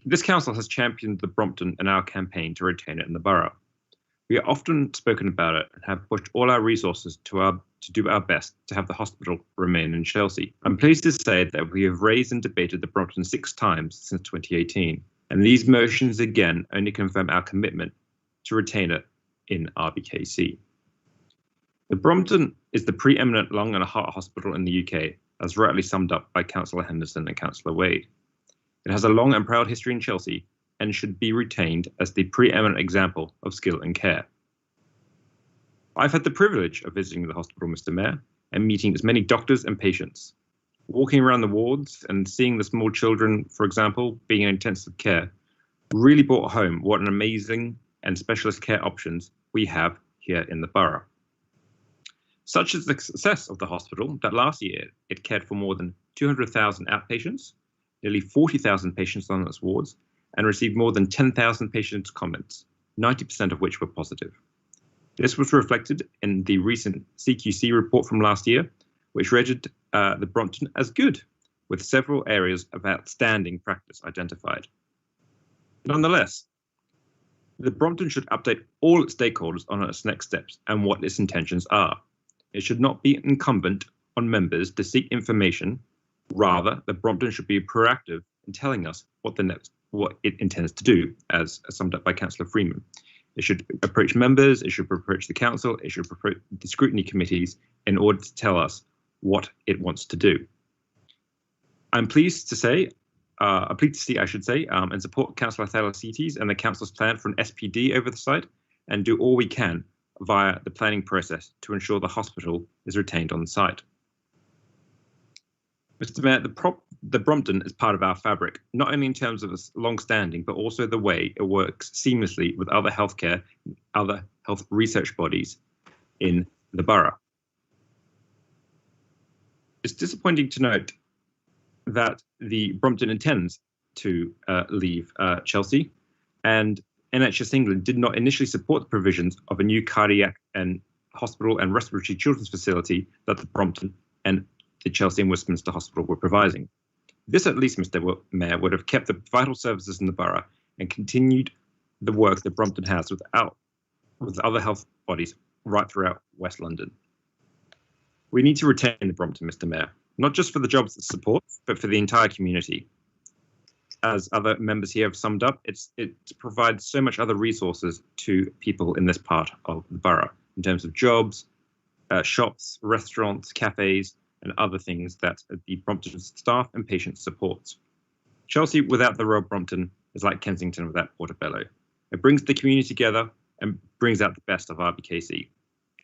This council has championed the Brompton in our campaign to retain it in the borough. We have often spoken about it and have pushed all our resources to do our best to have the hospital remain in Chelsea. I'm pleased to say that we have raised and debated the Brompton 6 times since 2018, and these motions again only confirm our commitment to retain it in RBKC. The Brompton is the preeminent lung and heart hospital in the UK, as rightly summed up by Councillor Henderson and Councillor Wade. It has a long and proud history in Chelsea and should be retained as the preeminent example of skill and care. I've had the privilege of visiting the hospital, Mr. Mayor, and meeting as many doctors and patients. Walking around the wards and seeing the small children, for example, being in intensive care, really brought home what an amazing and specialist care options we have here in the borough. Such is the success of the hospital that last year it cared for more than 200,000 outpatients, nearly 40,000 patients on its wards, and received more than 10,000 patients' comments, 90% of which were positive. This was reflected in the recent CQC report from last year, which rated the Brompton as good, with several areas of outstanding practice identified. Nonetheless, the Brompton should update all its stakeholders on its next steps and what its intentions are. It should not be incumbent on members to seek information. Rather, the Brompton should be proactive in telling us what it intends to do, as summed up by Councillor Freeman. It should approach members, it should approach the council, it should approach the scrutiny committees in order to tell us what it wants to do. I'm pleased to see, and support Councillor Thalasites and the council's plan for an SPD over the site, and do all we can via the planning process to ensure the hospital is retained on the site. Mr. Mayor, the Brompton is part of our fabric, not only in terms of its long-standing, but also the way it works seamlessly with other other health research bodies in the borough. It's disappointing to note that the Brompton intends to leave Chelsea, and NHS England did not initially support the provisions of a new cardiac and hospital and respiratory children's facility that the Brompton and the Chelsea and Westminster Hospital were providing. This, at least, Mr. Mayor, would have kept the vital services in the borough and continued the work that Brompton has with other health bodies right throughout West London. We need to retain the Brompton, Mr. Mayor, not just for the jobs it supports, but for the entire community. As other members here have summed up, it provides so much other resources to people in this part of the borough in terms of jobs, shops, restaurants, cafes, and other things that the Brompton staff and patients supports. Chelsea without the Royal Brompton is like Kensington without Portobello. It brings the community together and brings out the best of RBKC.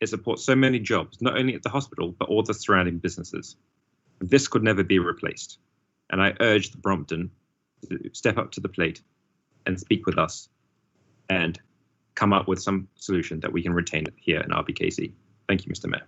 It supports so many jobs, not only at the hospital, but all the surrounding businesses. This could never be replaced. And I urge the Brompton to step up to the plate and speak with us and come up with some solution that we can retain it here in RBKC. Thank you, Mr. Mayor.